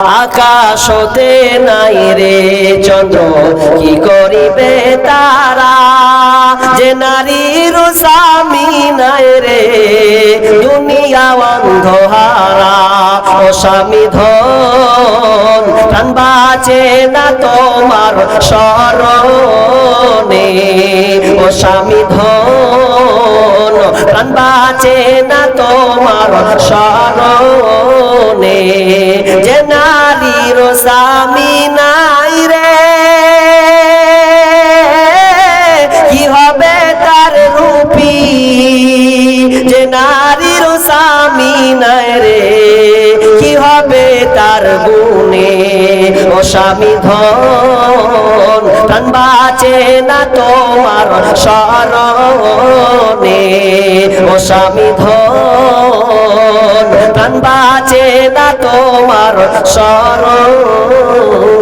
আকাশ হতে নাই রে চন্দ্র, কি করিবে তারা? যে নারীর স্বামী নাই রে, দুনিয়া অন্ধহারা। ও স্বামী ধন, প্রাণ বাঁচে না তোমার শরণে। ও স্বামী ধন, প্রাণ বাঁচে না তোমার শরণে। যে নারীর স্বামী নাই রে, কি হবে তার রূপী? যে নারীর স্বামী নাই রে, কি হবে তার গুণে? ও স্বামী ধন, প্রাণ বাঁচে না তোমার শরণে। ও স্বামী ধন, প্রাণ বাঁচে না তোমার শরণে।